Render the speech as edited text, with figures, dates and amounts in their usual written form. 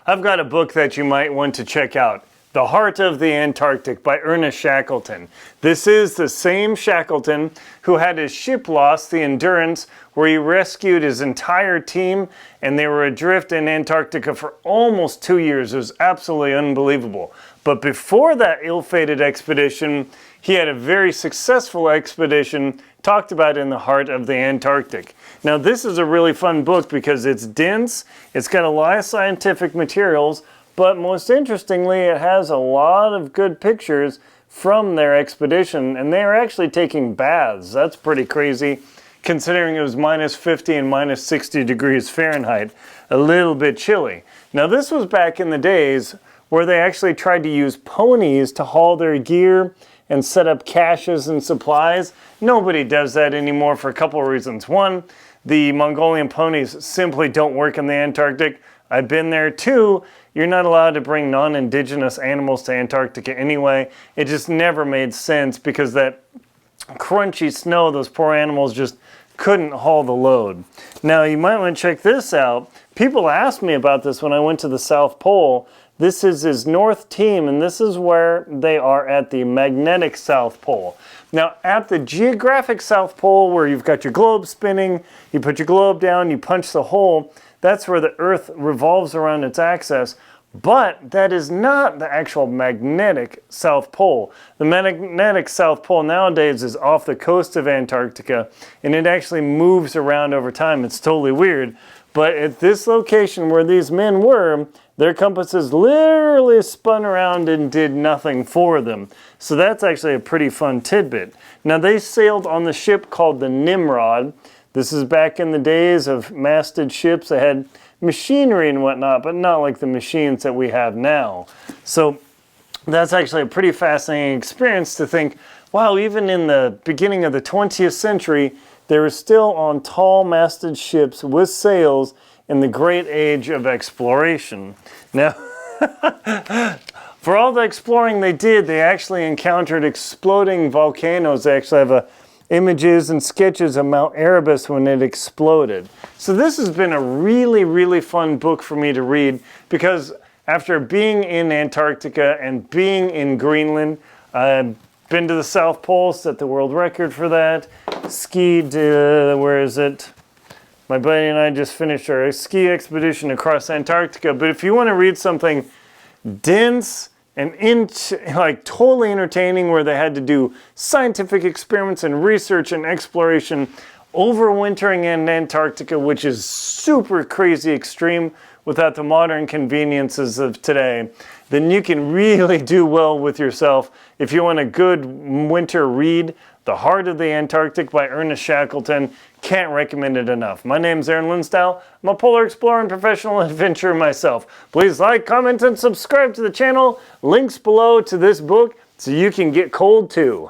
I've got a book that you might want to check out. The Heart of the Antarctic by Ernest Shackleton. This is the same Shackleton who had his ship lost, the Endurance, where he rescued his entire team and they were adrift in Antarctica for almost 2 years. It was absolutely unbelievable. But before that ill-fated expedition, he had a very successful expedition talked about in the Heart of the Antarctic. Now this is a really fun book because it's dense, it's got a lot of scientific materials, but most interestingly, it has a lot of good pictures from their expedition, and they were actually taking baths. That's pretty crazy, considering it was minus 50 and minus 60 degrees Fahrenheit, a little bit chilly. Now this was back in the days where they actually tried to use ponies to haul their gear and set up caches and supplies. Nobody does that anymore for a couple of reasons. One, the Mongolian ponies simply don't work in the Antarctic. I've been there too. You're not allowed to bring non-indigenous animals to Antarctica anyway. It just never made sense because that crunchy snow, those poor animals just couldn't haul the load. Now you might want to check this out. People asked me about this when I went to the South Pole. This is his North Team, and this is where they are at the magnetic South Pole. Now, at the geographic South Pole, where you've got your globe spinning, you put your globe down, you punch the hole, that's where the Earth revolves around its axis, but that is not the actual magnetic South Pole. The magnetic South Pole nowadays is off the coast of Antarctica, and it actually moves around over time. It's totally weird, but at this location where these men were, their compasses literally spun around and did nothing for them. So that's actually a pretty fun tidbit. Now they sailed on the ship called the Nimrod. This is back in the days of masted ships that had machinery and whatnot, but not like the machines that we have now. So that's actually a pretty fascinating experience to think, wow, even in the beginning of the 20th century, they were still on tall masted ships with sails in the great age of exploration. Now, for all the exploring they did, they actually encountered exploding volcanoes. They actually have images and sketches of Mount Erebus when it exploded. So this has been a really, really fun book for me to read because after being in Antarctica and being in Greenland, I've been to the South Pole, set the world record for that, skied, where is it? My buddy and I just finished our ski expedition across Antarctica. But if you want to read something dense and like totally entertaining where they had to do scientific experiments and research and exploration, overwintering in Antarctica, which is super crazy extreme without the modern conveniences of today, then you can really do well with yourself. If you want a good winter read, The Heart of the Antarctic by Ernest Shackleton. Can't recommend it enough. My name's Aaron Linsdale. I'm a polar explorer and professional adventurer myself. Please like, comment, and subscribe to the channel. Links below to this book so you can get cold too.